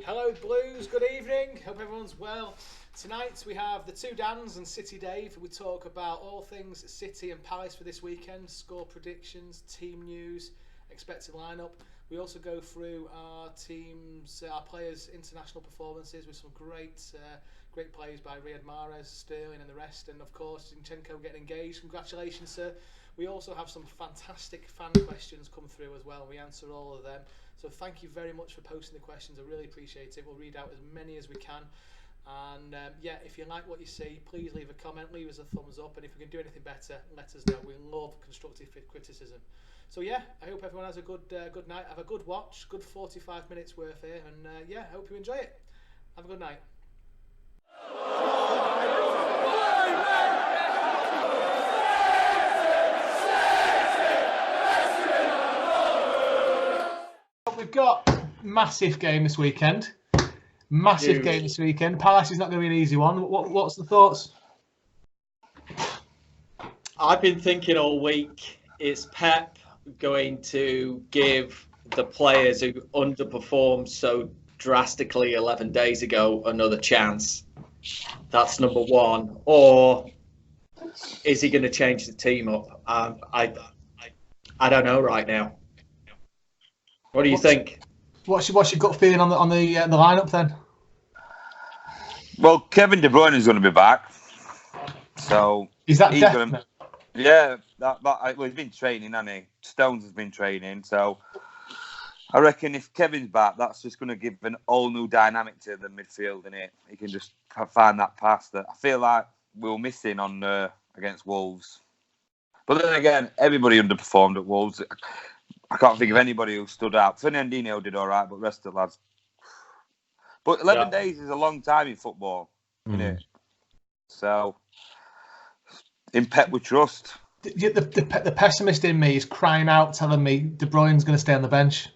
Hello Blues, good evening, hope everyone's well. Tonight we have the two Dans and City Dave. We talk about all things City and Palace for this weekend, score predictions, team news, expected lineup. We also go through our teams, our players' international performances with some great plays by Riyad Mahrez, Sterling and the rest, and of course Zinchenko getting engaged. Congratulations, sir. We also have some fantastic fan questions come through as well. We answer all of them. So thank you very much for posting the questions. I really appreciate it. We'll read out as many as we can. And if you like what you see, please leave a comment, leave us a thumbs up, and if we can do anything better, let us know. We love constructive criticism. So I hope everyone has a good night. Have a good watch, good 45 minutes worth here, and I hope you enjoy it. Have a good night. We've got massive game this weekend. Game this weekend. Palace is not going to be an easy one. What's the thoughts? I've been thinking all week, is Pep going to give the players who underperformed so drastically 11 days ago another chance? That's number one. Or is he going to change the team up? I don't know right now. What do you think? What's your gut feeling on the lineup then? Well, Kevin De Bruyne is going to be back, so is that definite? Gonna, yeah, he's been training, hasn't he? Stones has been training, so I reckon if Kevin's back, that's just going to give an all new dynamic to the midfield, and he can just find that pass that I feel like we were missing on against Wolves. But then again, everybody underperformed at Wolves. I can't think of anybody who stood out. Fernandinho did all right, but the rest of the lads. But 11 days is a long time in football, isn't it? So, in Pep we trust. The pessimist in me is crying out, telling me De Bruyne's going to stay on the bench.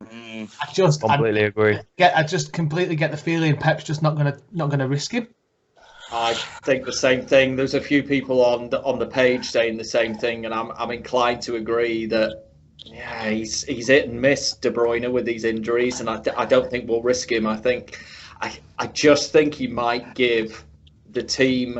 I completely agree. I just completely get the feeling Pep's just not going to risk him. I think the same thing. There's a few people on the page saying the same thing, and I'm inclined to agree that. Yeah, he's hit and miss, De Bruyne, with these injuries, and I don't think we'll risk him. I just think he might give the team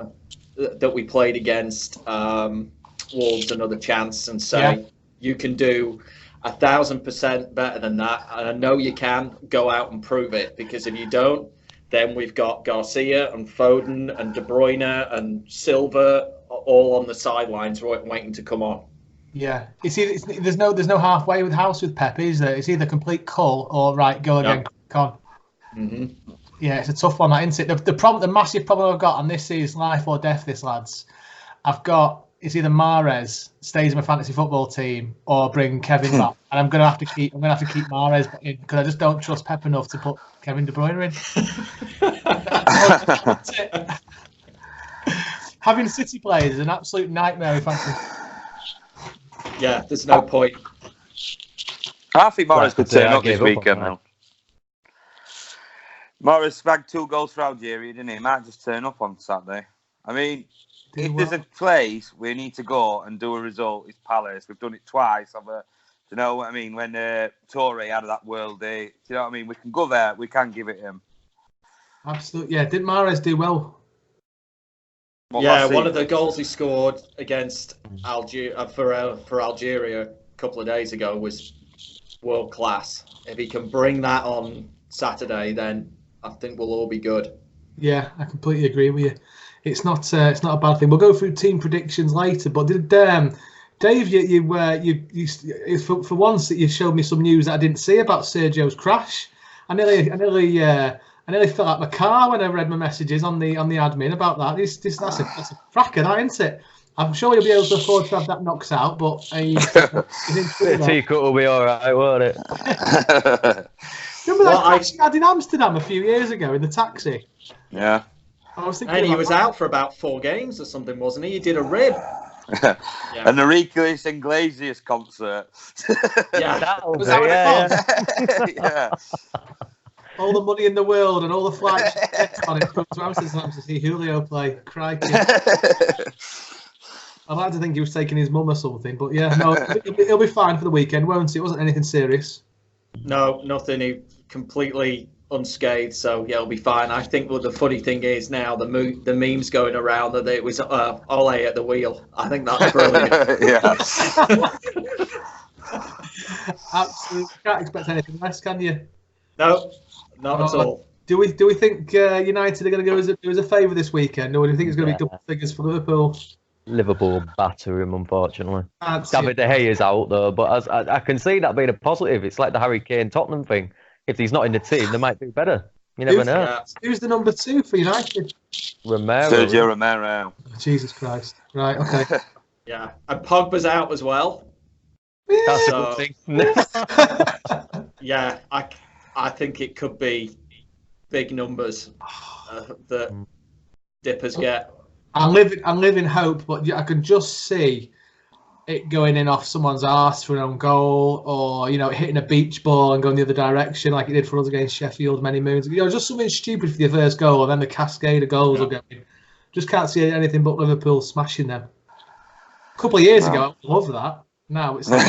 that we played against Wolves another chance and say, you can do 1,000% better than that, and I know you can. Go out and prove it, because if you don't, then we've got Garcia and Foden and De Bruyne and Silva all on the sidelines waiting to come on. Yeah, there's no halfway with house with Pep, is there? It's either complete cull or right, go again, con. Mm-hmm. Yeah, it's a tough one, that, isn't it? The massive problem I've got, and this is life or death, this lads. It's either Mahrez stays in my fantasy football team or bring Kevin back, and I'm gonna have to keep Mahrez in because I just don't trust Pep enough to put Kevin De Bruyne in. Having City players is an absolute nightmare if Yeah, there's no point. I think Mahrez could turn up this weekend now. Mahrez bagged 2 goals for Algeria, didn't he? He might just turn up on Saturday. I mean, if there's a place we need to go and do a result, it's Palace. We've done it twice. Do you know what I mean? When Torre had that World Day, do you know what I mean? We can go there. We can give it him. Absolutely, yeah. Didn't Mahrez do well? One of the goals he scored against Algeria for Algeria a couple of days ago was world class. If he can bring that on Saturday, then I think we'll all be good. Yeah, I completely agree with you. It's not a bad thing. We'll go through team predictions later. But did Dave, you for once that you showed me some news that I didn't see about Sergio's crash. I nearly fell out my car when I read my messages on the admin about that. That's a cracker, that, isn't it? I'm sure you'll be able to afford to have that knocked out, but the teacup will be all right, won't it? Remember that crash he had in Amsterdam a few years ago in the taxi? Yeah. I was thinking, and he was out for about 4 games or something, wasn't he? He did a rib. And the Ricolis Iglesias concert. Was that what it was? Yeah. All the money in the world and all the flights on it from Amsterdam to see Julio play. Crikey. I'd like to think he was taking his mum or something, but yeah, no, he'll be fine for the weekend, won't he? It wasn't anything serious. No, nothing. He completely unscathed, so yeah, it'll be fine. I think what the funny thing is now, the memes going around that it was Ole at the wheel. I think that's brilliant. Yeah. Absolutely, can't expect anything less, can you? No, not at all. Do we think United are going to go as a favour this weekend, or do you think it's going to be double figures for Liverpool? Liverpool batter him, unfortunately. Absolutely. David De Gea is out though, but I can see that being a positive. It's like the Harry Kane Tottenham thing. If he's not in the team, they might do better. You never know. Who's the number 2 for United? Romero. Sergio Romero. Oh, Jesus Christ! Right, okay. Yeah, and Pogba's out as well. That's a good thing. Yeah, I think it could be big numbers that Dippers get. I live in hope, but I can just see it going in off someone's arse for an own goal, or hitting a beach ball and going the other direction like it did for us against Sheffield many moons ago. Just something stupid for your first goal, and then the cascade of goals will go in. Just can't see anything but Liverpool smashing them. A couple of years ago, I love that. Now it's like,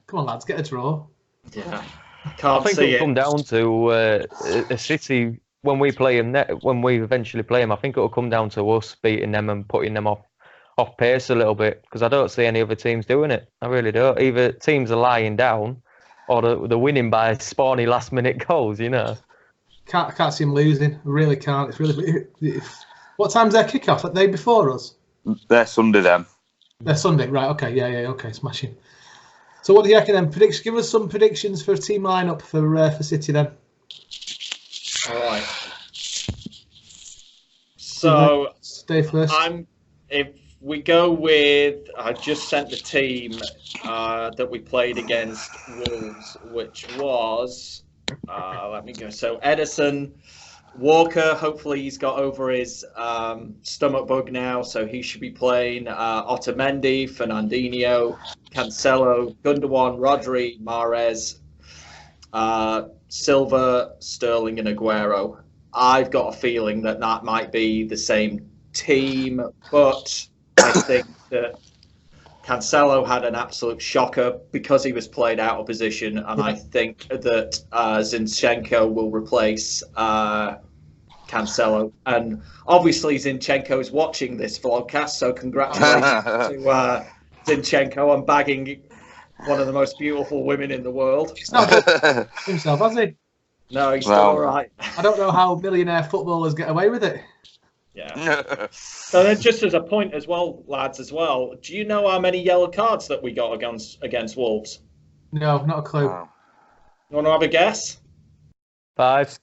come on lads, get a draw. Yeah, I think it'll come down to a City when we play them. When we eventually play them, I think it'll come down to us beating them and putting them off pace a little bit, because I don't see any other teams doing it. I really don't. Either teams are lying down, or they're winning by spawny last minute goals. Can't see them losing. I really can't. It's really. What time's their kickoff? Are they before us? They're Sunday then. They're Sunday, right? Okay, yeah, okay, smashing. So what do you reckon then? Give us some predictions for a team lineup for City then. All right. So stay first. If we go with, I just sent the team that we played against Wolves, which was, let me go. So Edison, Walker, hopefully he's got over his stomach bug now, so he should be playing. Otamendi, Fernandinho, Cancelo, Gundogan, Rodri, Mahrez, Silva, Sterling and Aguero. I've got a feeling that might be the same team, but I think that Cancelo had an absolute shocker because he was played out of position, and I think that Zinchenko will replace Cancelo. And obviously Zinchenko is watching this vlogcast, so congratulations to Zinchenko on bagging one of the most beautiful women in the world. He's not done himself, has he? No, he's still all right. I don't know how millionaire footballers get away with it. Yeah. So then, just as a point as well, lads, do you know how many yellow cards that we got against Wolves? No, not a clue. You want to have a guess? 5.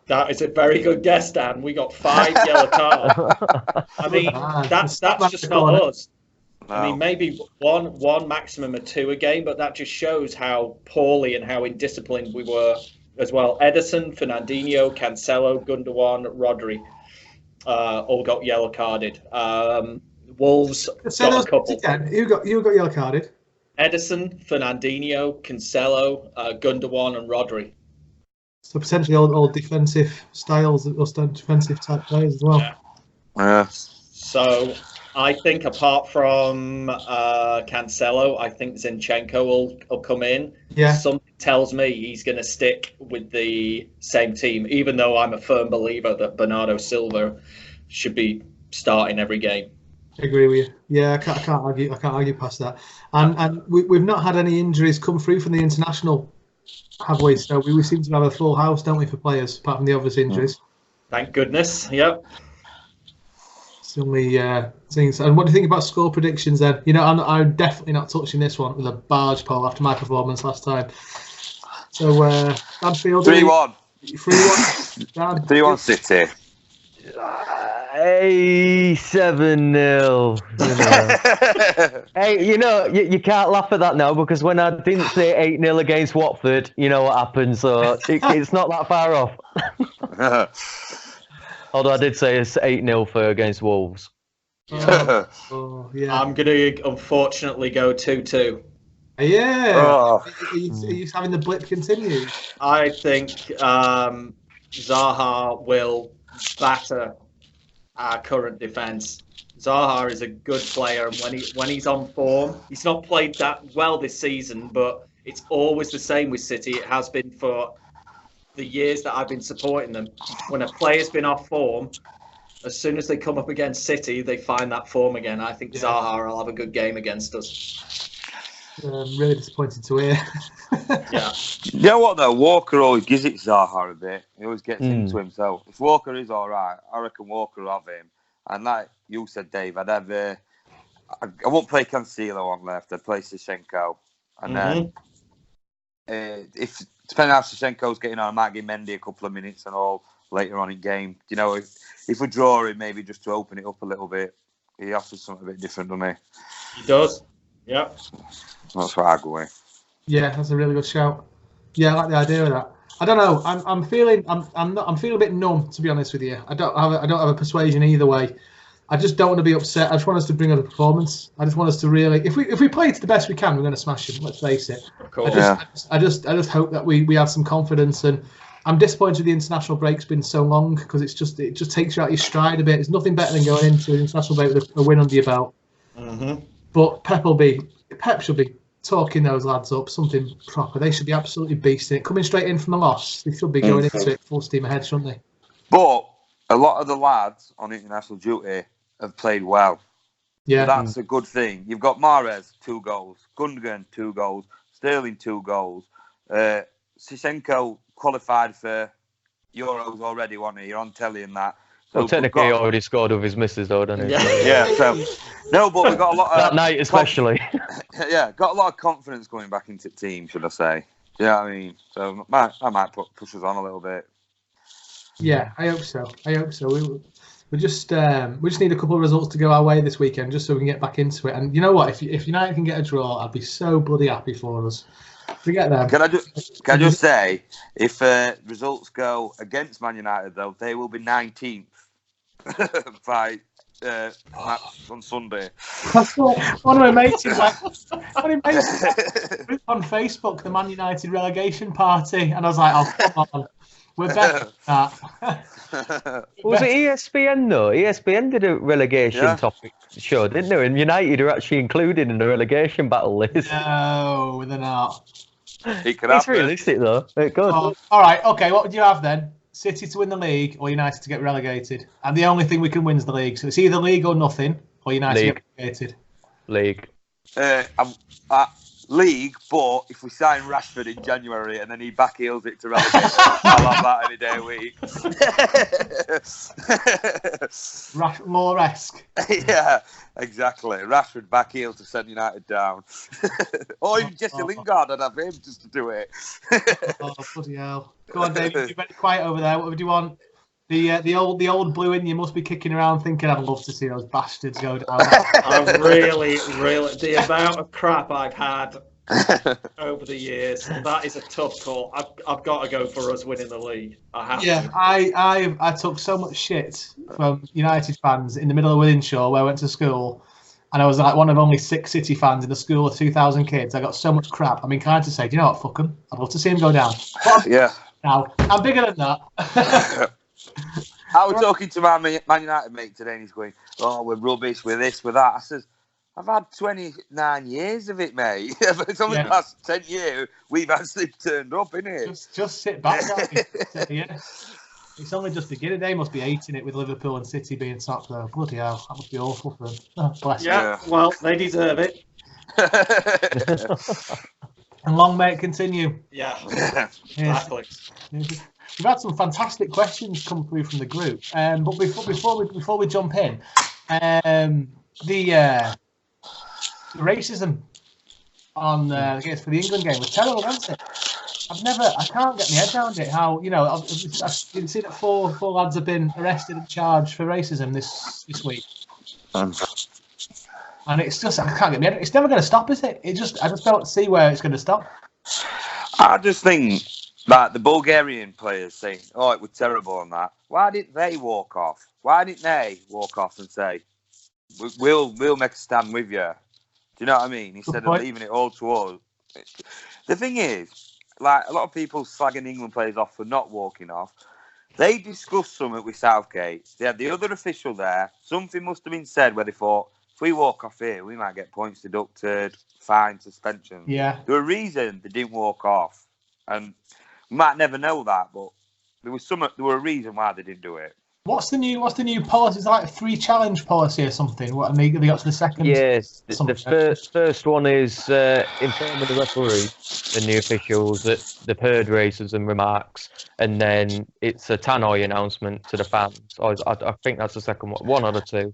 That is a very good guess, Dan. We got 5 yellow cards. I mean, that's just not us. No. I mean, maybe one maximum of 2 a game, but that just shows how poorly and how indisciplined we were as well. Edison, Fernandinho, Cancelo, Gundogan, Rodri, all got yellow carded. Wolves got a couple. Who got yellow carded? Edison, Fernandinho, Cancelo, Gundogan, and Rodri. So potentially all defensive styles, or defensive type players as well. Yeah. So I think apart from Cancelo, I think Zinchenko will come in. Yeah. Something tells me he's going to stick with the same team, even though I'm a firm believer that Bernardo Silva should be starting every game. I agree with you. Yeah, I can't argue past that. And we've not had any injuries come through from the international, have we? So we seem to have a full house, don't we, for players, apart from the obvious injuries. Thank goodness. Yep. It's the only things. And what do you think about score predictions then? I'm definitely not touching this one with a barge pole after my performance last time. So, Anfield 3-1. 3-1. 3-1 City. 7-0. Hey, you can't laugh at that now, because when I didn't say 8-0 against Watford, you know what happened, so it's not that far off. Although I did say it's 8-0 for against Wolves. Yeah. I'm going to unfortunately go 2-2. Yeah. Are you having the blip continue? I think Zaha will batter our current defence. Zaha is a good player, and when he's on form, he's not played that well this season, but it's always the same with City. It has been for the years that I've been supporting them, when a player's been off form, as soon as they come up against City, they find that form again. I think Zaha will have a good game against us. I'm really disappointed to hear. Yeah. You know what though? Walker always gives it Zaha a bit. He always gets into himself. If Walker is all right, I reckon Walker will have him. And like you said, Dave, I'd have. I won't play Cancelo on left. I'd play Zinchenko, and then if depending on how Zinchenko's getting on, I might give Mendy a couple of minutes and all later on in game. You know, if we draw him, maybe just to open it up a little bit. He offers something a bit different, doesn't he? He does. Yeah. That's what I go with. Yeah, that's a really good shout. Yeah, I like the idea of that. I don't know. I'm feeling a bit numb, to be honest with you. I don't have a persuasion either way. I just don't want to be upset. I just want us to bring up a performance. I just want us to really, if we play to the best we can, we're going to smash them. Let's face it. Of course. I just hope that we have some confidence. And I'm disappointed the international break's been so long because it just takes you out your stride a bit. There's nothing better than going into an international break with a win under your belt. Mm-hmm. But Pep should be talking those lads up, something proper. They should be absolutely beasting it. Coming straight in from a loss, they should be going into it full steam ahead, shouldn't they? But a lot of the lads on international duty have played well. Yeah. That's a good thing. You've got Mahrez, 2 goals. Gundogan, 2 goals. Sterling, 2 goals. Zinchenko qualified for Euros already, wasn't he? You're on telly and that. So well, technically, he already scored with his missus, though, didn't he? Yeah. So no, but we've got a lot of that night, especially. Got a lot of confidence coming back into the team, should I say? Yeah, I mean, so I might push us on a little bit. Yeah, I hope so. We just need a couple of results to go our way this weekend, just so we can get back into it. And you know what? If United can get a draw, I'd be so bloody happy for us. Forget them. Can I just say, if results go against Man United, though, they will be 19th by on Sunday. That's what one of my mates is like. On Facebook, the Man United relegation party, and I was like, "Oh, come on, we're better than that." Was it ESPN though? ESPN did a relegation topic show, didn't they? And United are actually included in the relegation battle list. No, they're not. It's realistic though. It could. Oh, all right, okay. What would you have then? City to win the league or United to get relegated? And the only thing we can win is the league. So it's either league or nothing, or United to get relegated. League. League, but if we sign Rashford in January and then he back heels it to relegate, I'll have that any day a week. Law-esque. Yeah, exactly. Rashford back heel to send United down. Or even Jesse Lingard, I'd have him just to do it. Oh, bloody hell. Go on, David. You're very quiet over there. What would you want? The old blue in you must be kicking around thinking I'd love to see those bastards go down. I really, the amount of crap I've had over the years, that is a tough call. I've got to go for us winning the league. I have to. I took so much shit from United fans in the middle of Wythenshawe where I went to school, and I was like one of only 6 City fans in a school of 2,000 kids. I got so much crap. I'm inclined to say, do you know what, fuck them. I'd love to see them go down. Yeah. Now, I'm bigger than that. I was talking to my Man United mate today and he's going, "Oh, we're rubbish, we're this, we're that." I says, "I've had 29 years of it, mate. It's only the last 10 years we've actually turned up, innit?" Just sit back now. Yeah. It's only just beginning. They must be hating it with Liverpool and City being top though. Bloody hell, that must be awful for them. Oh, bless them. Well, they deserve it. And long may it continue. Yeah, exactly. We've had some fantastic questions come through from the group, but before we jump in, the racism on against for the England game was terrible, wasn't it? I can't get my head around it. How I've seen that four lads have been arrested and charged for racism this week, and it's just I can't get my head. It's never going to stop, is it? I just don't see where it's going to stop. I just think. Like the Bulgarian players saying, "Oh, it was terrible on that." Why didn't they walk off? Why didn't they walk off and say, "We'll make a stand with you"? Do you know what I mean? Instead of leaving it all to us. The thing is, like a lot of people slagging England players off for not walking off. They discussed something with Southgate. They had the other official there. Something must have been said where they thought, if we walk off here, we might get points deducted, fine, suspension. Yeah. There was a reason they didn't walk off, and might never know that, but there were a reason why they didn't do it. What's the new policy? Is it like a 3 challenge policy or something? What, and they got to the second? Yes, the first one is informing the referee and the officials that they've heard racism remarks, and then it's a tannoy announcement to the fans. I think that's the second one of the two.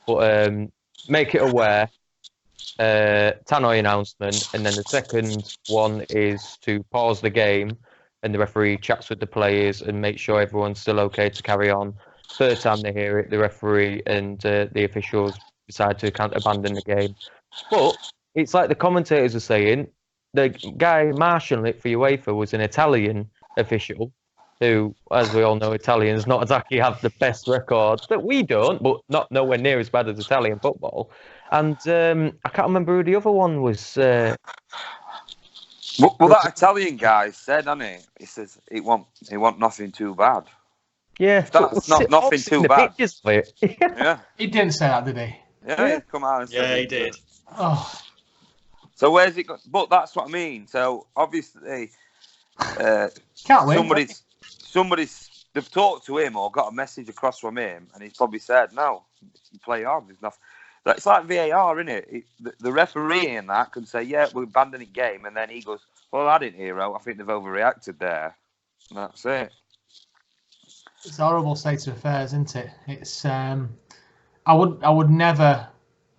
But make it aware, tannoy announcement, and then the second one is to pause the game and the referee chats with the players and make sure everyone's still okay to carry on. Third time they hear it, the referee and the officials decide to abandon the game. But it's like the commentators are saying, the guy marshalling it for UEFA was an Italian official who, as we all know, Italians not exactly have the best record. That we don't, but not nowhere near as bad as Italian football. And I can't remember who the other one was. Well, that Italian guy said, hasn't he? He says he want nothing too bad. Yeah, that's not nothing too bad. Yeah, he didn't say that, did he? Yeah, he come out and said he did. Oh, so where's it got? But that's what I mean. So obviously, can't wait. Somebody's they've talked to him or got a message across from him, and he's probably said, "No, you play on. There's nothing." It's like VAR, isn't it? The referee in that can say, "Yeah, we're abandoning game," and then he goes, "Well, I didn't hear out. I think they've overreacted there." And that's it. It's a horrible state of affairs, isn't it? It's I would never,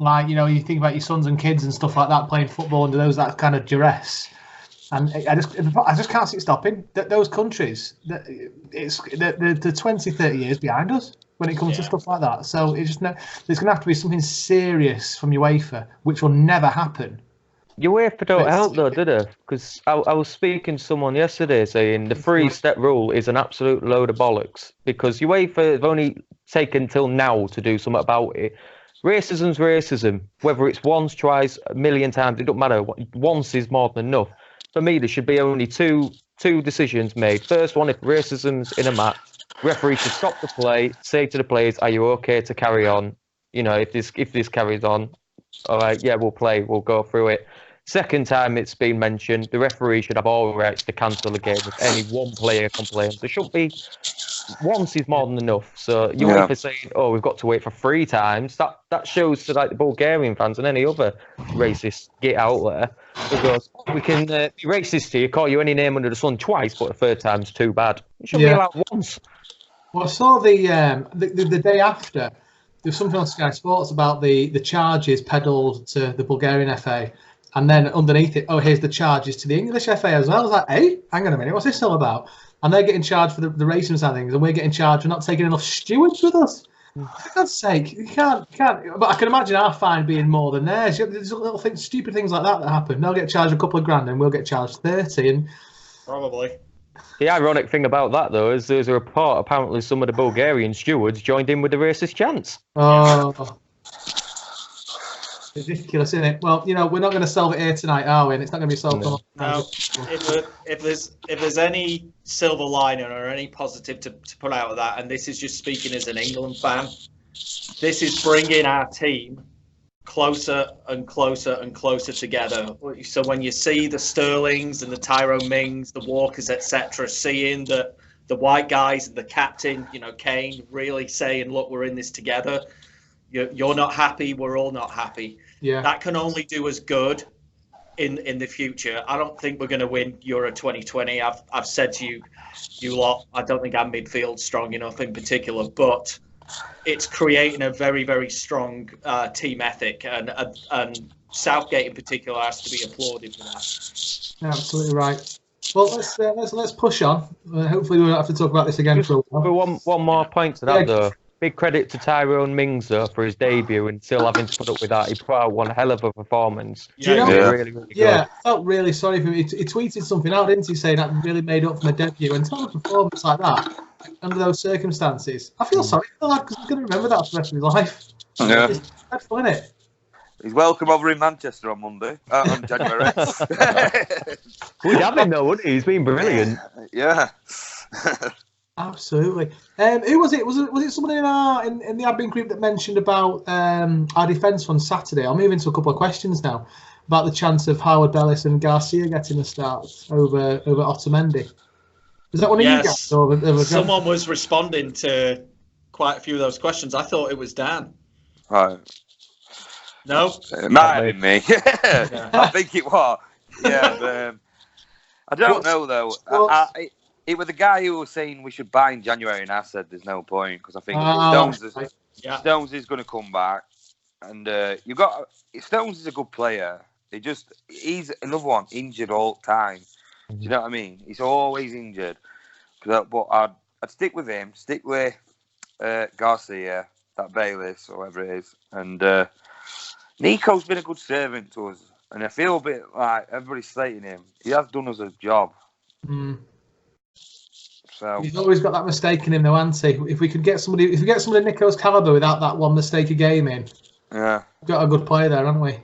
like, you know, you think about your sons and kids and stuff like that playing football under that kind of duress, and I just can't see it stopping. Those countries, the 20, 30 years behind us when it comes to stuff like that. So there's going to have to be something serious from UEFA, which will never happen. UEFA don't help though, do they? Because I was speaking to someone yesterday saying the 3-step rule is an absolute load of bollocks because UEFA have only taken till now to do something about it. Racism's racism. Whether it's once, twice, a million times, it don't matter. Once is more than enough. For me, there should be only two decisions made. First one, if racism's in a match, referee should stop the play, say to the players, "Are you okay to carry on? You know, if this carries on, all right, yeah, we'll play, we'll go through it." Second time it's been mentioned, the referee should have all rights to cancel the game if any one player complains. There should be once is more than enough. So you wait for saying, "Oh, we've got to wait for 3 times." That shows to like the Bulgarian fans and any other racist get out there. Because we can be racist to you, call you any name under the sun twice, but the third time's too bad. It should be allowed once. Well, I saw the day after there was something on Sky Sports about the charges peddled to the Bulgarian FA. And then underneath it, here's the charges to the English FA as well. I was like, hey, hang on a minute, what's this all about? And they're getting charged for the racism side of things, and we're getting charged for not taking enough stewards with us. For God's sake, you can't. But I can imagine our fine being more than theirs. There's little things, stupid things like that happen. They'll get charged a couple of grand, and we'll get charged 30. And probably. The ironic thing about that, though, is there's a report. Apparently, some of the Bulgarian stewards joined in with the racist chants. Oh. Ridiculous, isn't it? Well, you know, we're not going to solve it here tonight, are we? And it's not going to be solved. No. If there's any silver lining or any positive to put out of that, and this is just speaking as an England fan, this is bringing our team closer and closer and closer together. So when you see the Sterlings and the Tyrone Mings, the Walkers, etc., seeing the white guys and the captain, you know, Kane, really saying, "Look, we're in this together. You're not happy, we're all not happy." Yeah. That can only do us good in the future. I don't think we're going to win Euro 2020. I've said to you lot, I don't think our midfield's strong enough in particular, but it's creating a very, very strong team ethic, and Southgate in particular has to be applauded for that. Absolutely right. Well, let's push on. Hopefully we won't have to talk about this again for a while. One more point to that though. Big credit to Tyrone Mings though for his debut and still having to put up with that. He put out one hell of a performance. Really good. I felt really sorry for him. He tweeted something out, didn't he, saying that really made up for my debut. And to have a performance like that under those circumstances, I feel sorry for the lad because he's going to remember that for the rest of his life. Yeah. It's dreadful, isn't it? He's welcome over in Manchester on Monday, on January. We'd have him though, wouldn't he? He's been brilliant. Yeah. Absolutely. Who was it? Was it someone in the admin group that mentioned about our defence on Saturday? I'll move into a couple of questions now about the chance of Harwood, Bellis, and Garcia getting a start over Otamendi. Was that one of you guys? Or someone was responding to quite a few of those questions. I thought it was Dan. Right. No? It might have been me. I think it was. Yeah. I don't know, though. It was the guy who was saying we should buy in January, and I said there's no point because I think Stones is going to come back. And Stones is a good player. He's another one injured all the time. Do you know what I mean? He's always injured. But I'd stick with him. Stick with Garcia, that Bellis, or whoever it is. And Nico's been a good servant to us. And I feel a bit like everybody's slating him. He has done us a job. So he's always got that mistake in him, though, hasn't he? If we get somebody of Nico's calibre without that one mistake a game in, we've got a good player there, haven't we?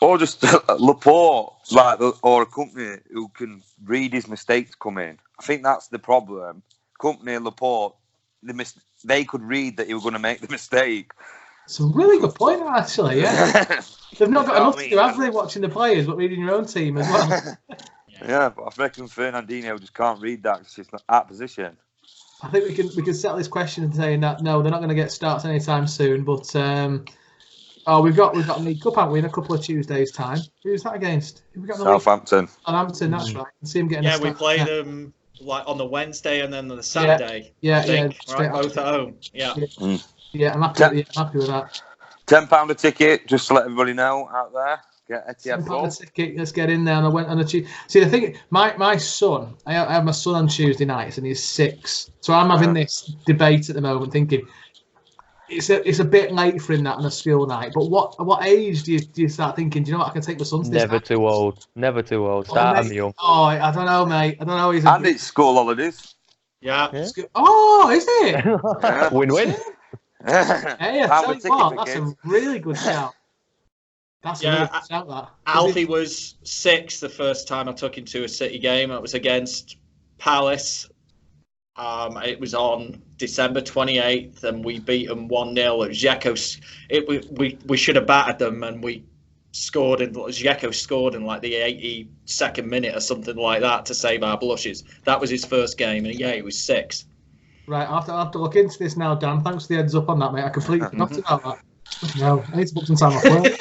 Or just Laporte, or a company who can read his mistakes come in. I think that's the problem. Company Laporte, they could read that he was going to make the mistake. It's a really good point, actually. Yeah, they've not got enough to do, have they? Watching the players, but reading your own team as well. Yeah, but I reckon Fernandinho just can't read that because he's not at position. I think we can settle this question and saying that no, they're not going to get starts anytime soon. But we've got a League Cup, haven't we, in a couple of Tuesdays' time? Who's that against? We got Southampton. Southampton, that's right. I can see him getting. Yeah, we play them like on the Wednesday and then on the Saturday. Yeah. Right, both at home. Yeah. Yeah, I'm happy with that. £10 a ticket, just to let everybody know out there. Get Etihad Club. Ticket. Let's get in there. And I went on a Tuesday. See, the thing, my son, I have my son on Tuesday nights, and he's 6. So I'm having this debate at the moment, thinking it's a bit late for him that on a school night. But what age do you start thinking? Do you know what, I can take my son to this? Never too old. Start him young. Oh, I don't know, mate. I don't know. And it's school holidays. Yeah. Oh, is it? Win-win. Hey, I tell you what, that's a really good shout. That's a really good shout, that. Alfie was 6 the first time I took him to a City game. It was against Palace. It was on December 28th, and we beat them 1-0. Zinchenko, we should have battered them, and Zinchenko scored in like the 82nd minute or something like that to save our blushes. That was his first game, and he was 6. Right, I'll have to look into this now, Dan. Thanks for the heads up on that, mate. I completely forgot about that. No, I need to book some time off work.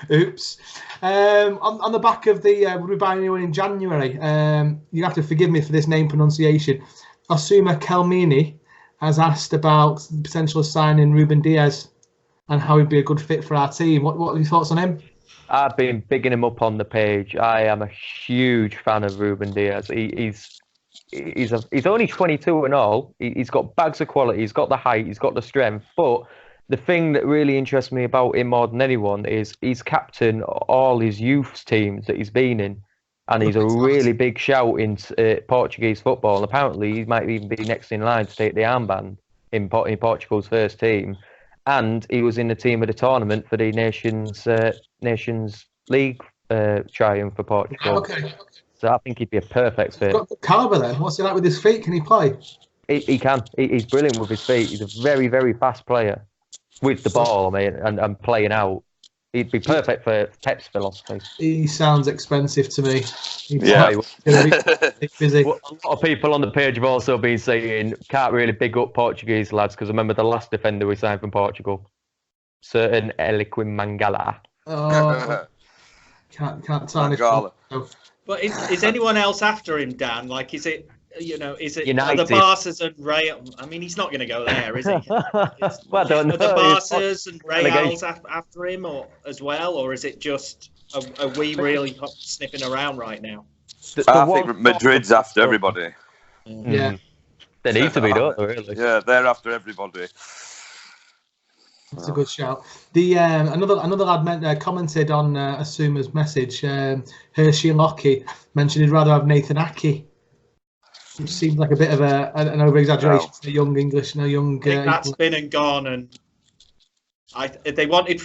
Oops. On the back of the we'll be buying a new one in January. You have to forgive me for this name pronunciation. Oussema Kelmemi has asked about the potential of signing Ruben Dias and how he'd be a good fit for our team. What are your thoughts on him? I've been bigging him up on the page. I am a huge fan of Ruben Dias. He's only 22 and all. He's got bags of quality. He's got the height. He's got the strength. But the thing that really interests me about him more than anyone is he's captained all his youth teams that he's been in, and he's a really big shout in Portuguese football. And apparently, he might even be next in line to take the armband in Portugal's first team. And he was in the team of the tournament for the Nations League triumph for Portugal. Okay. So I think he'd be a perfect fit. Got calibre then. What's he like with his feet? Can he play? He can. He's brilliant with his feet. He's a very, very fast player with the ball, mate, and playing out. He'd be perfect for Pep's philosophy. He sounds expensive to me. He's busy. Well, a lot of people on the page have also been saying can't really big up Portuguese lads because I remember the last defender we signed from Portugal, certain Eliquim Mangala. Oh, can't sign it. But is anyone else after him, Dan? Like, is it United. the Barca's and Real? I mean, he's not going to go there, is he? Well, I don't know. Are the Barca's and Reals after him, or as well, or is it just are we really sniffing around right now? I think Madrid's after everybody. Yeah, they need to be, don't they? Really? Yeah, they're after everybody. That's a good shout. The another lad commented on Oussema's message. Hershi and Loki mentioned he'd rather have Nathan Aki, which seems like a bit of an over exaggeration. No. A young English, no young. I think that's been and gone, and they wanted.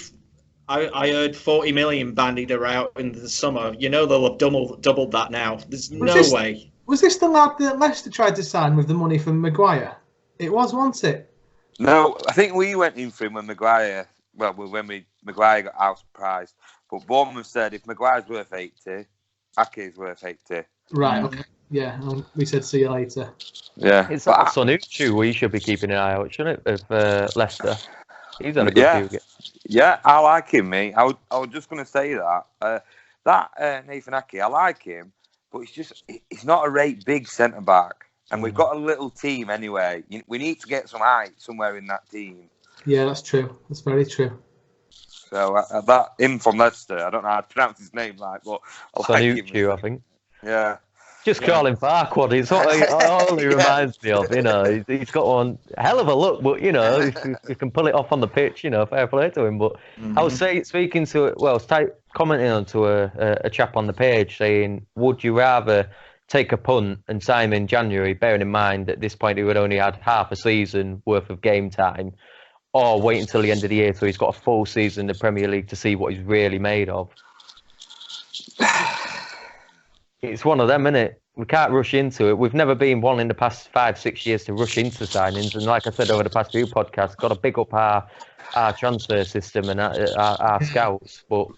I heard 40 million bandied around in the summer. You know they'll have doubled that now. There's no way. Was this the lad that Leicester tried to sign with the money from Maguire? It was, wasn't it? No, I think we went in for him when Maguire got outpriced. But Bournemouth said if Maguire's worth 80, Aki's worth 80. Right, okay. Yeah, we said see you later. Yeah. It's that Sonucci we should be keeping an eye out, shouldn't it, of Leicester? He's had a good few games. Yeah, I like him, mate. I was just going to say that. Nathan Aki, I like him, but he's not a great big centre-back. And we've got a little team anyway. We need to get some height somewhere in that team. Yeah, that's true. That's very true. So him from Leicester, I don't know how to pronounce his name, but I like him. I think. Yeah. Just call him Farquaad. It's all he reminds me of. He's got one hell of a look, but he can pull it off on the pitch. Fair play to him. But I was speaking to commenting on to a chap on the page saying, would you rather take a punt and sign him in January, bearing in mind at this point he would only had half a season worth of game time, or wait until the end of the year so he's got a full season in the Premier League to see what he's really made of? It's one of them, isn't it? We can't rush into it. We've never been one in the past 5-6 years to rush into signings. And like I said over the past few podcasts, got to big up our transfer system and our scouts. But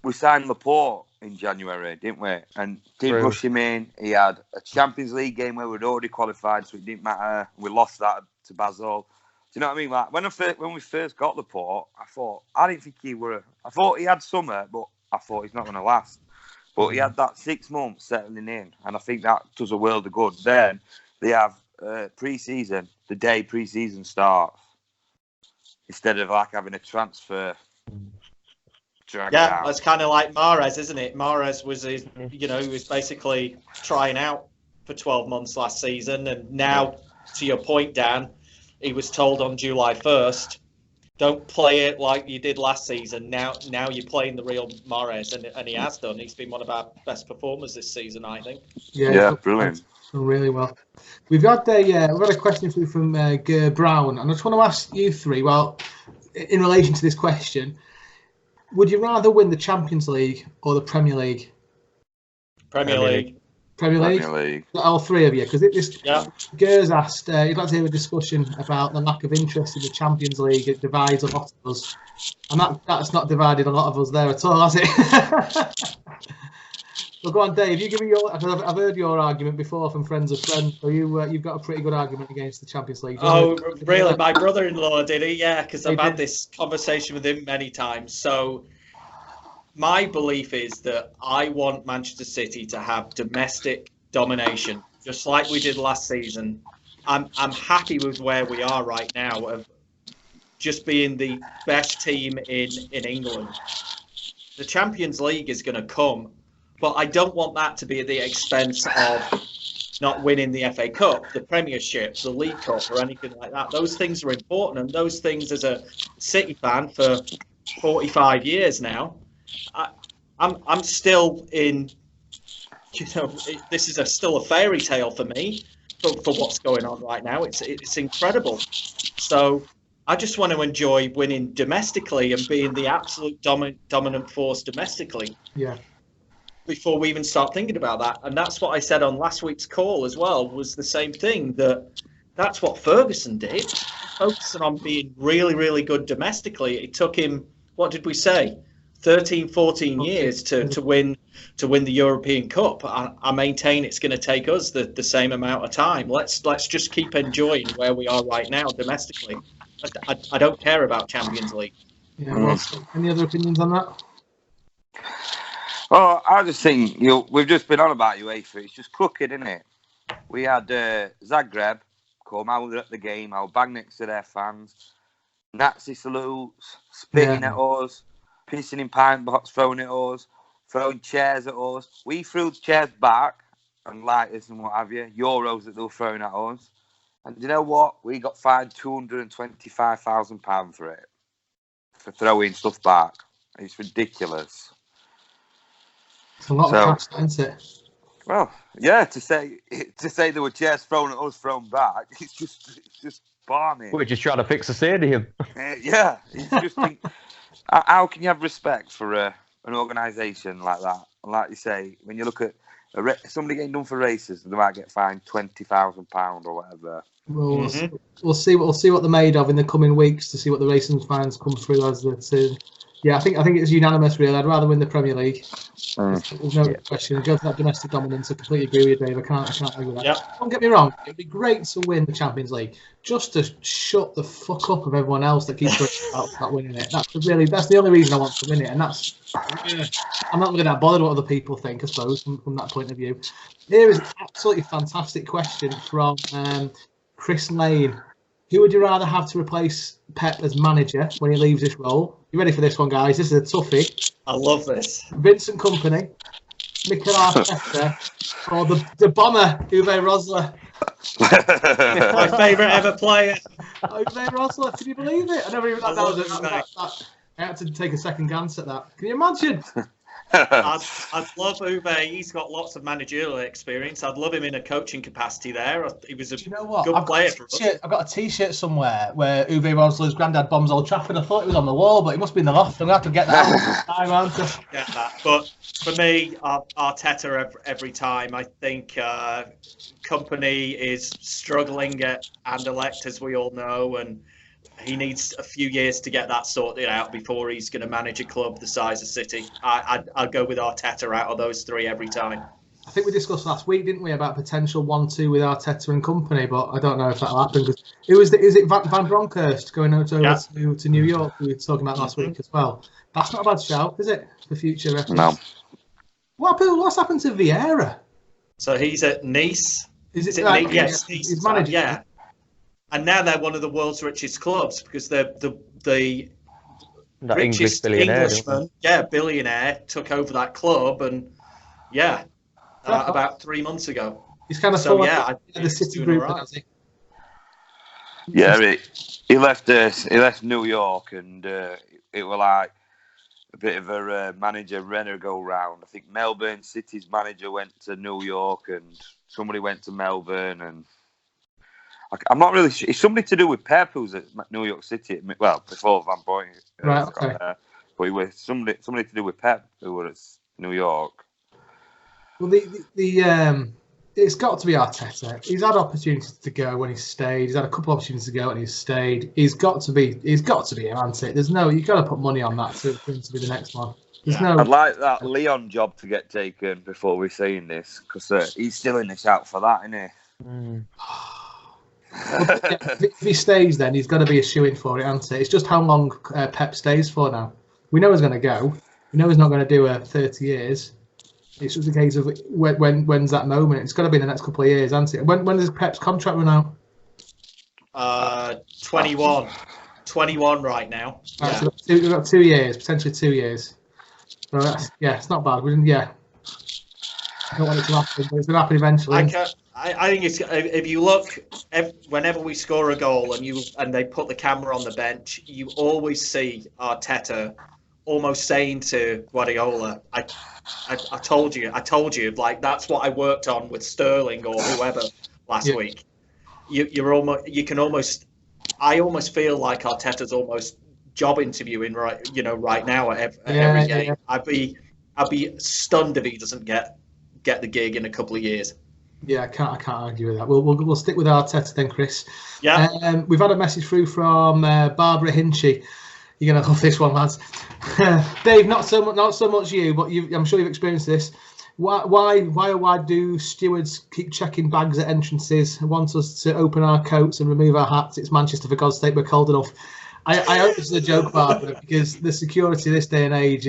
we signed Laporte in January, didn't we? And didn't rush him in. He had a Champions League game where we'd already qualified, so it didn't matter. We lost that to Basel. Do you know what I mean? Like when we first got Laporte, I didn't think he were. I thought he had summer, but I thought he's not going to last. But he had that 6 months settling in, and I think that does a world of good. Then they have pre-season, the day pre-season starts, instead of like having a transfer. Yeah, that's kind of like Mahrez, isn't it? Mahrez was he was basically trying out for 12 months last season, and now, to your point, Dan, he was told on July 1st, don't play it like you did last season. Now you're playing the real Mahrez, and he has done. He's been one of our best performers this season, I think. Yeah, brilliant. Really well. We've got a question from Ger Brown, and I just want to ask you three. Well, in relation to this question, would you rather win the Champions League or the Premier League? Premier League. All three of you, because Ger's asked, he'd like to hear a discussion about the lack of interest in the Champions League. It divides a lot of us, and that's not divided a lot of us there at all, has it? Well, go on, Dave. You give me your. I've heard your argument before from friends of friends. So you've got a pretty good argument against the Champions League. Oh, really? My brother-in-law did he? Yeah, because I've had this conversation with him many times. So my belief is that I want Manchester City to have domestic domination, just like we did last season. I'm happy with where we are right now of just being the best team in England. The Champions League is going to come, but I don't want that to be at the expense of not winning the FA Cup, the Premiership, the League Cup, or anything like that. Those things are important, and those things, as a City fan for 45 years now, I'm still in. This is still a fairy tale for me for what's going on right now. It's incredible. So I just want to enjoy winning domestically and being the absolute dominant force domestically. Yeah. Before we even start thinking about that. And that's what I said on last week's call as well, was the same thing, that's what Ferguson did, focusing on being really, really good domestically. It took him, what did we say, 13, 14 years to win the European Cup. I maintain it's going to take us the same amount of time. Let's just keep enjoying where we are right now domestically. I don't care about Champions League. Yeah, well, any other opinions on that? Oh, I just think we've just been on about UEFA. It's just crooked, isn't it? We had Zagreb come out at the game. I was bang next to their fans. Nazi salutes, spitting at us, pissing in pint box, throwing at us, throwing chairs at us. We threw chairs back and lighters and what have you. Euros that they were throwing at us. And you know what? We got fined £225,000 for it, for throwing stuff back. It's ridiculous. It's a lot of cash, isn't it? Well, yeah. To say there were chairs thrown at us, thrown back, it's just balmy. We're just trying to fix a stadium. Yeah, it's just how can you have respect for an organisation like that? And like you say, when you look at somebody getting done for races, they might get fined £20,000 or whatever. We'll see what they're made of in the coming weeks to see what the racing fines come through as the Yeah, I think it's unanimous. Really, I'd rather win the Premier League. There's no question. And go for that domestic dominance. I completely agree with you, Dave. I can't argue with that. Yep. Don't get me wrong. It'd be great to win the Champions League, just to shut the fuck up of everyone else that keeps about winning it. That's the only reason I want to win it, and that's. I'm not really that bothered what other people think, I suppose, from that point of view. Here is an absolutely fantastic question from Chris Lane. Who would you rather have to replace Pep as manager when he leaves this role? You ready for this one, guys? This is a toughie. I love this. Vincent Kompany, Mikel Arteta, or the bomber, Uwe Rosler. My favourite ever player. Uwe Rosler, can you believe it? I never even that. I had to take a second glance at that. Can you imagine? I'd love Uwe. He's got lots of managerial experience. I'd love him in a coaching capacity there. He was a good player for us. I've got a T-shirt somewhere where Uwe Rosler's granddad bombs Old Trafford. I thought it was on the wall, but it must be in the loft. I'm going to have to get that. Get that. But for me, Arteta every time. I think Kompany is struggling at Anderlecht, as we all know, and he needs a few years to get that sorted out before he's going to manage a club the size of City. I'd go with Arteta out of those three every time. I think we discussed last week, didn't we, about potential 1-2 with Arteta and Kompany, but I don't know if that'll happen. Because is it Van Bronckhorst going over to New York? We were talking about last week as well. That's not a bad shout, is it, for future reference? No. What's happened to Vieira? So he's at Nice. Is it Nice? Yes, Nice. He's manager. Yeah. And now they're one of the world's richest clubs because they're the richest Englishman, billionaire, took over that club, and about 3 months ago. He's kind of the City group, hasn't he? Yeah, he left New York, and it was like a bit of a manager go round. I think Melbourne City's manager went to New York, and somebody went to Melbourne, and I'm not really sure. It's somebody to do with Pep, who's at New York City. Well, before Van Boy. Right, okay. But he was somebody to do with Pep, who was at New York. Well, it's got to be Arteta. He's had opportunities to go when he's stayed. He's had a couple of opportunities to go when he's stayed. He's got to be him, hasn't it? You've got to put money on that for him to be the next one. I'd like that Leon job to get taken before we're saying this, because he's still in the shout for that, isn't he? Mm. If he stays, then he's got to be a shoo-in for it, hasn't it? It's just how long Pep stays for now. We know he's going to go. We know he's not going to do 30 years. It's just a case of when's that moment. It's got to be in the next couple of years, hasn't it? When does Pep's contract run out? 21 right now. Right, so we've got 2 years, potentially 2 years. So it's not bad. We didn't. I don't want it to happen, but it's going to happen eventually. I think it's, if you look, whenever we score a goal and they put the camera on the bench, you always see Arteta almost saying to Guardiola, I told you, like, that's what I worked on with Sterling or whoever last week. I almost feel like Arteta's almost job interviewing right now at every game. I'd be stunned if he doesn't get the gig in a couple of years. Yeah, I can't argue with that. We'll stick with Arteta then, Chris. Yeah. We've had a message through from Barbara Hinchy. You're gonna love this one, lads. Dave, not so much you, but I'm sure you've experienced this. Why do stewards keep checking bags at entrances? Want us to open our coats and remove our hats? It's Manchester, for God's sake, we're cold enough. I hope this is a joke, Barbara, because the security this day and age,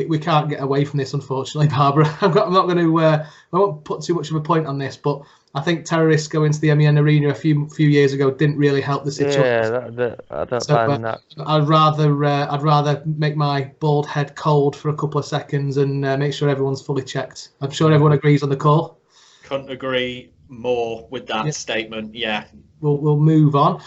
we can't get away from this, unfortunately, Barbara. I'm not going to. I won't put too much of a point on this, but I think terrorists going to the MEN Arena a few years ago didn't really help the situation. Yeah, I don't find that. I'd rather make my bald head cold for a couple of seconds and make sure everyone's fully checked. I'm sure everyone agrees on the call. Couldn't agree more with that statement. Yeah. We'll move on.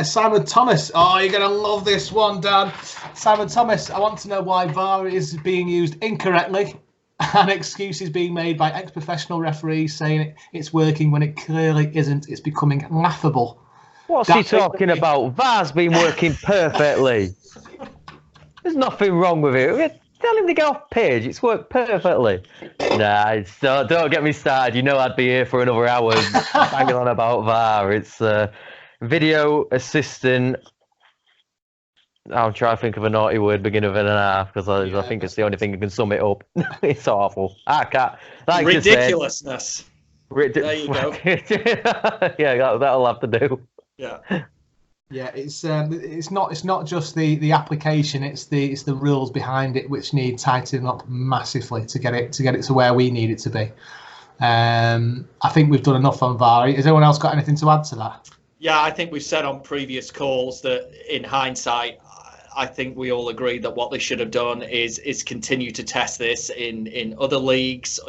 Simon Thomas. Oh, you're going to love this one, Dan. Simon Thomas, I want to know why VAR is being used incorrectly and excuses being made by ex-professional referees saying it's working when it clearly isn't. It's becoming laughable. What's he talking about? VAR's been working perfectly. There's nothing wrong with it. Tell him to get off page. It's worked perfectly. Nah, don't get me started. You know I'd be here for another hour banging on about VAR. It's video assistant I'll try to think of a naughty word beginning with an R because I think it's the only thing that can sum it up. It's awful. I can't. Like Ridiculousness. There you go. Yeah, that'll have to do. Yeah. Yeah, it's not just the application, it's the rules behind it which need tightening up massively to get it to where we need it to be. I think we've done enough on VAR. Has anyone else got anything to add to that? Yeah, I think we've said on previous calls that in hindsight, I think we all agree that what they should have done is continue to test this in other leagues,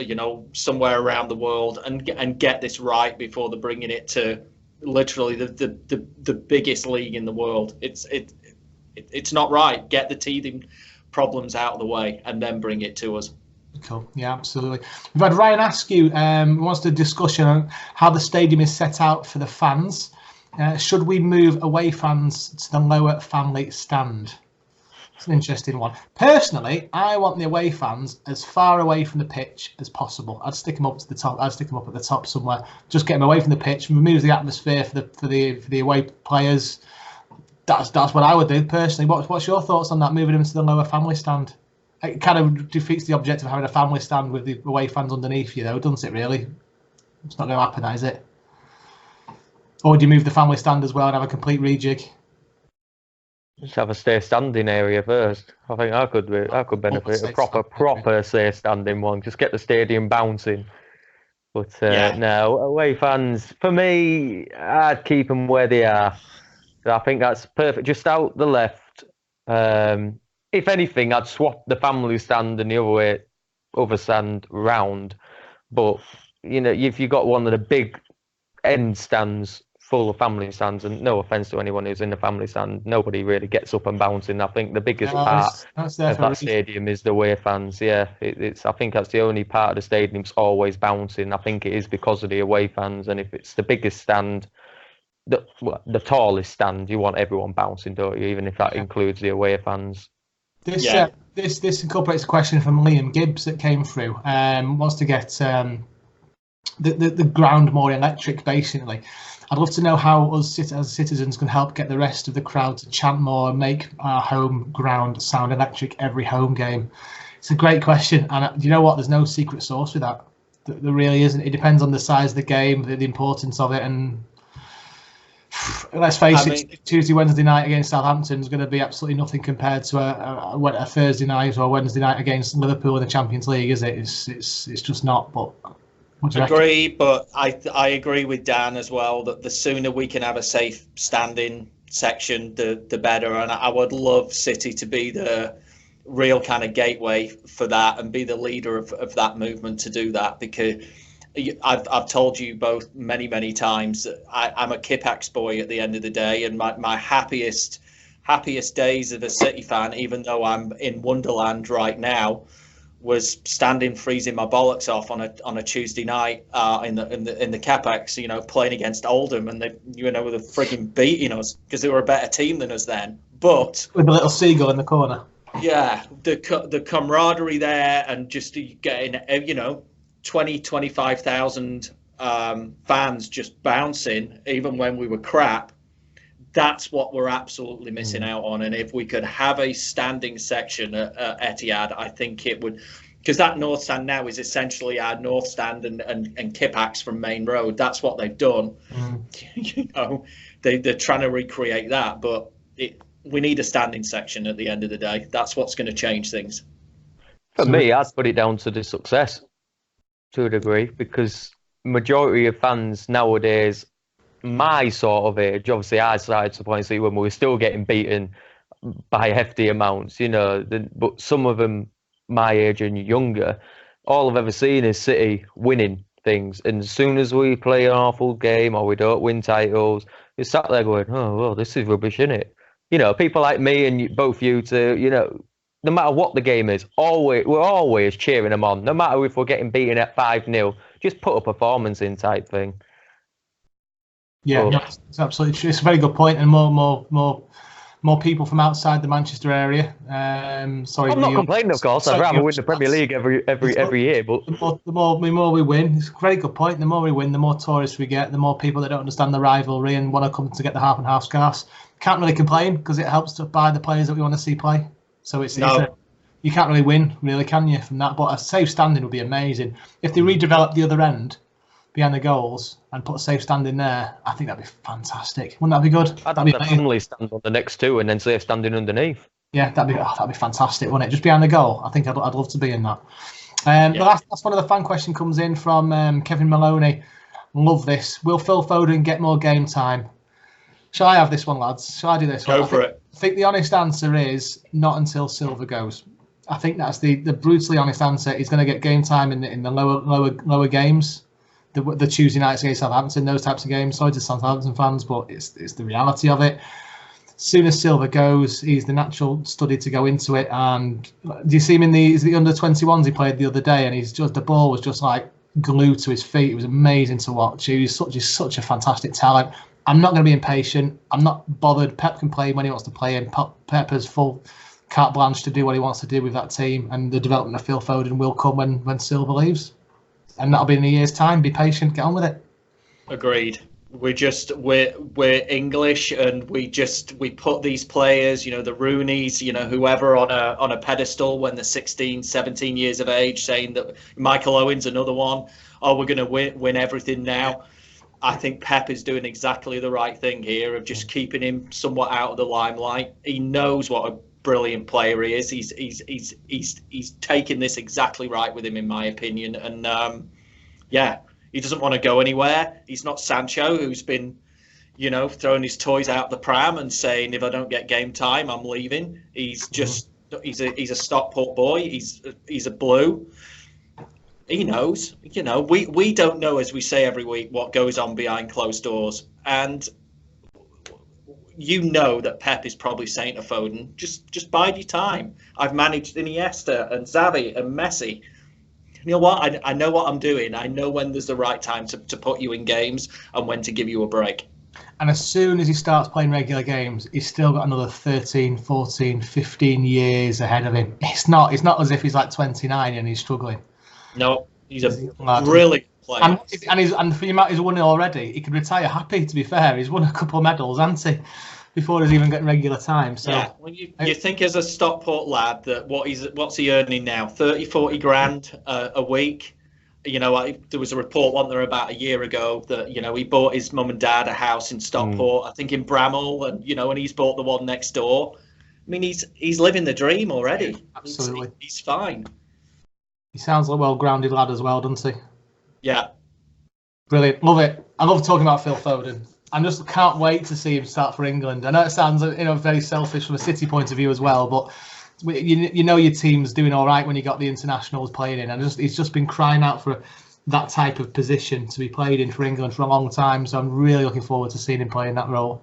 somewhere around the world, and get this right before they're bringing it to literally the biggest league in the world. It's not right. Get the teething problems out of the way and then bring it to us. Cool. Yeah, absolutely. We've had Ryan Askew wants to discussion on how the stadium is set out for the fans. Should we move away fans to the lower family stand? It's an interesting one. Personally, I want the away fans as far away from the pitch as possible. I'd stick them up to the top. I'd stick them up at the top somewhere. Just get them away from the pitch, remove the atmosphere for the away players. That's what I would do personally. What's your thoughts on that? Moving them to the lower family stand. It kind of defeats the objective of having a family stand with the away fans underneath you, though, doesn't it? Really, it's not going to happen, that, is it? Or do you move the family stand as well and have a complete rejig? Just have a stay standing area first. I think I could benefit a proper stay standing one. Just get the stadium bouncing. But no, away fans, for me, I'd keep them where they are. I think that's perfect. Just out the left. If anything, I'd swap the family stand and the other stand round. But if you got one of the big end stands full of family stands, and no offence to anyone who's in the family stand, nobody really gets up and bouncing. I think the biggest part of that stadium is the away fans. Yeah, I think that's the only part of the stadium's always bouncing. I think it is because of the away fans, and if it's the biggest stand, the tallest stand, you want everyone bouncing, don't you? Even if that includes the away fans. This incorporates a question from Liam Gibbs that came through. Wants to get the ground more electric, basically. I'd love to know how us as citizens can help get the rest of the crowd to chant more and make our home ground sound electric every home game. It's a great question, and you know what? There's no secret sauce with that. There really isn't. It depends on the size of the game, the importance of it, and let's face it, Tuesday, Wednesday night against Southampton is going to be absolutely nothing compared to a Thursday night or Wednesday night against Liverpool in the Champions League, is it? It's just not. But agree, but I agree with Dan as well that the sooner we can have a safe standing section, the better. And I would love City to be the real kind of gateway for that and be the leader of that movement to do that, because I've told you both many times that I'm a Kipax boy at the end of the day, and my happiest days as a City fan, even though I'm in Wonderland right now, was standing freezing my bollocks off on a Tuesday night in the Capex, playing against Oldham, and they were frigging beating us because they were a better team than us then. But with a little seagull in the corner. Yeah, the camaraderie there, and just getting 25,000 fans just bouncing even when we were crap. That's what we're absolutely missing out on. And if we could have a standing section at Etihad, I think it would, because that north stand now is essentially our north stand and Kipax from Main Road. That's what they've done. They're trying to recreate that, but we need a standing section at the end of the day. That's what's going to change things. For me, I'd put it down to the success to a degree, because majority of fans nowadays, my sort of age, obviously I started to point when we were still getting beaten by hefty amounts, but some of them my age and younger, all I've ever seen is City winning things, and as soon as we play an awful game or we don't win titles, you sat there going, oh well, this is rubbish, isn't it? People like me and both you two, no matter what the game is, we're always cheering them on, no matter if we're getting beaten at 5-0, just put a performance in type thing. Yeah, it's absolutely true. It's a very good point, and more more people from outside the Manchester area. Sorry, I'm not complaining, of course. I'd rather win the Premier League every year, but the more we win, it's a very good point. The more we win, the more tourists we get, the more people that don't understand the rivalry and want to come to get the half and half scarves. Can't really complain because it helps to buy the players that we want to see play. So you can't really win, really, can you, from that? But a safe standing would be amazing. If they redevelop the other end behind the goals and put a safe standing there, I think that'd be fantastic. Wouldn't that be good? I'd definitely stand on the next two and then safe standing underneath. Yeah, that'd be fantastic, wouldn't it? Just behind the goal. I think I'd love to be in that. But that's one of the fan question comes in from Kevin Maloney. Love this. Will Phil Foden get more game time? Shall I have this one, lads? Shall I do this one? Go for it. I think the honest answer is not until Silva goes. I think that's the brutally honest answer. He's going to get game time in the lower games, the Tuesday nights against Southampton, those types of games. Sorry to Southampton fans, but it's the reality of it. As soon as Silva goes, he's the natural study to go into it. And do you see him in the under-21s he played the other day? And the ball was just like glued to his feet. It was amazing to watch. He's such a fantastic talent. I'm not going to be impatient. I'm not bothered. Pep can play when he wants to play, and Pep has full carte blanche to do what he wants to do with that team. And the development of Phil Foden will come when Silva leaves, and that'll be in a year's time. Be patient. Get on with it. Agreed. We're English, and we put these players, the Rooneys, whoever on a pedestal when they're 16, 17 years of age, saying that Michael Owen's another one. Oh, we're going to win everything now. I think Pep is doing exactly the right thing here of just keeping him somewhat out of the limelight. He knows what a brilliant player he is. He's taken this exactly right with him, in my opinion. And he doesn't want to go anywhere. He's not Sancho, who's been, throwing his toys out the pram and saying, if I don't get game time, I'm leaving. He's just he's a Stockport boy. He's a blue. He knows, we don't know, as we say every week, what goes on behind closed doors. And that Pep is probably saying to Foden, just bide your time. I've managed Iniesta and Xavi and Messi. You know what? I know what I'm doing. I know when there's the right time to put you in games and when to give you a break. And as soon as he starts playing regular games, he's still got another 13, 14, 15 years ahead of him. It's not as if he's like 29 and he's struggling. No, he's a brilliant player. And for the amount he's won already, he could retire happy, to be fair. He's won a couple of medals, hasn't he? Before he's even getting regular time. So yeah, when you think as a Stockport lad that what's he earning now? 30, 40 grand a week. There was a report one there about a year ago that he bought his mum and dad a house in Stockport, I think in Bramall, and and he's bought the one next door. I mean, he's living the dream already. Absolutely, he's fine. He sounds like a well-grounded lad as well, doesn't he? Yeah. Brilliant. Love it. I love talking about Phil Foden. I just can't wait to see him start for England. I know it sounds very selfish from a City point of view as well, but your team's doing all right when you got the internationals playing in. And he's just been crying out for that type of position to be played in for England for a long time. So I'm really looking forward to seeing him play in that role.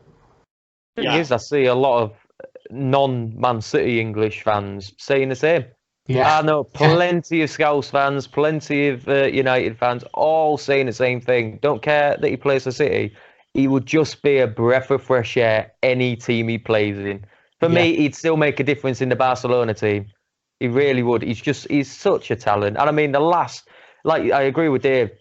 Yeah. I see a lot of non-Man City English fans saying the same. Yeah, I know plenty of Scouse fans, plenty of United fans, all saying the same thing. Don't care that he plays for City. He would just be a breath of fresh air any team he plays in. For me, he'd still make a difference in the Barcelona team. He really would. He's such a talent. And I mean, I agree with Dave.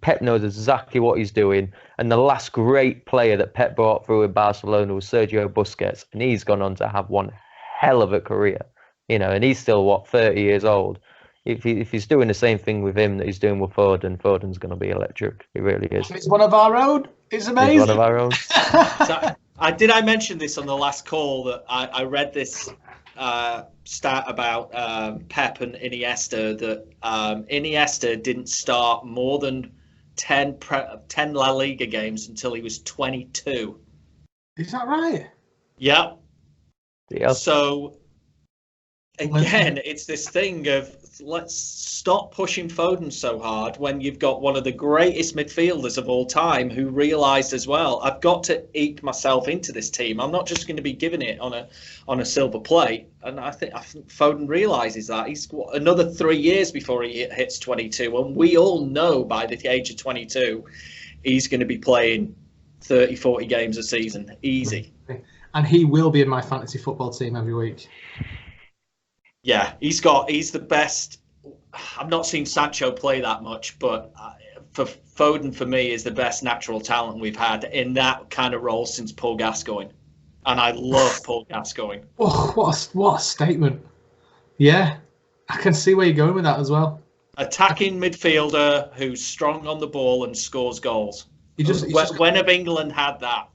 Pep knows exactly what he's doing. And the last great player that Pep brought through in Barcelona was Sergio Busquets. And he's gone on to have one hell of a career. And he's still, 30 years old. If he's doing the same thing with him that he's doing with Foden, Foden's going to be electric. He really is. It's one of our own. It's amazing. He's one of our own. So, did I mention this on the last call that I read this stat about Pep and Iniesta, that Iniesta didn't start more than 10 La Liga games until he was 22. Is that right? Yeah. Yeah. So again, it's this thing of let's stop pushing Foden so hard when you've got one of the greatest midfielders of all time who realised as well, I've got to eke myself into this team. I'm not just going to be giving it on a silver plate. And I think Foden realises that. He's got another 3 years before he hits 22. And we all know by the age of 22, he's going to be playing 30, 40 games a season. Easy. and he will be in my fantasy football team every week. Yeah, he's the best. I've not seen Sancho play that much, but for Foden, for me, is the best natural talent we've had in that kind of role since Paul Gascoigne. And I love Paul Gascoigne. Oh, what a statement. Yeah, I can see where you're going with that as well. Attacking midfielder who's strong on the ball and scores goals. When have England had that?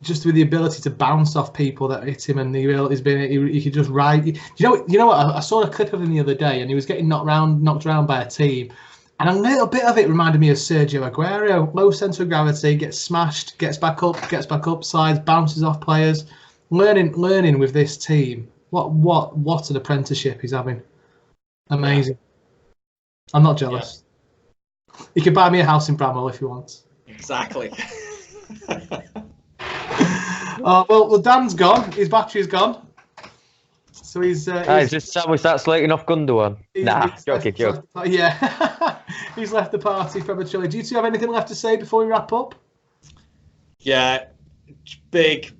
Just with the ability to bounce off people that hit him, and he could just ride. You know what? I saw a clip of him the other day, and he was getting knocked around by a team, and a little bit of it reminded me of Sergio Aguero. Low centre of gravity, gets smashed, gets back up, slides, bounces off players. Learning with this team. What an apprenticeship he's having. Amazing. Yeah. I'm not jealous. Yeah. He can buy me a house in Bramwell if he wants. Exactly. Well, Dan's gone. His battery's gone. So he's just how we start slating off Gundogan. Joke. Yeah. He's left the party prematurely. Do you two have anything left to say before we wrap up? Yeah. Big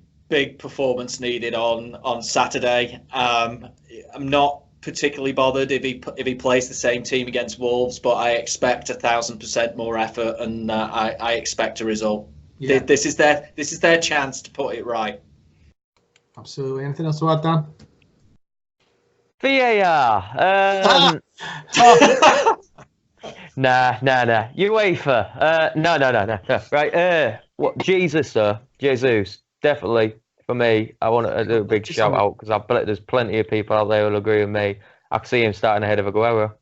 performance needed on Saturday. I'm not particularly bothered if he plays the same team against Wolves, but I expect 1,000% more effort, and I expect a result. Yeah. This is their chance to put it right. Absolutely. Anything else to add, Dan? VAR. Nah. UEFA. No. Right. What? Jesus, sir. Jesus. Definitely. For me, I want to do a big shout out because I bet there's plenty of people out there who'll agree with me. I can see him starting ahead of Aguero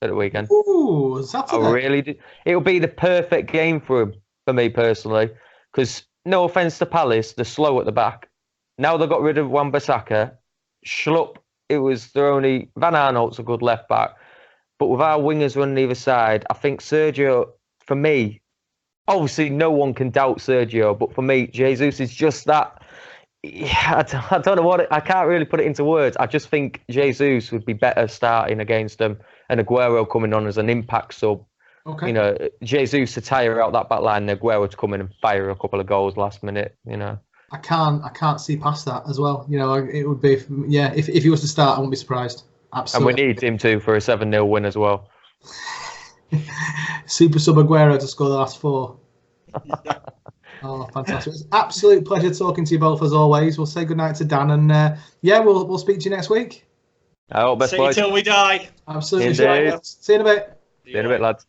at the weekend. Ooh, Saturday. I really do. It'll be the perfect game for him, for me personally. Because no offence to Palace, they're slow at the back. Now they've got rid of Wan-Bissaka. Schlupp, they're only Van Aanholt's a good left back. But with our wingers running either side, I think Sergio, for me, obviously no one can doubt Sergio, but for me, Jesus is just that. I don't know I can't really put it into words. I just think Jesus would be better starting against them, and Aguero coming on as an impact sub. Okay. You know, Jesus to tire out that back line, and Aguero to come in and fire a couple of goals last minute. You know, I can't see past that as well. You know, it would be if he was to start, I wouldn't be surprised. Absolutely. And we need him to for a 7-0 win as well. Super sub Aguero to score the last 4. Oh, fantastic. It's an absolute pleasure talking to you both as always. We'll say goodnight to Dan, and we'll speak to you next week. I hope best See you till we die. Absolutely. Indeed. See you in a bit. See you in a bit, lads.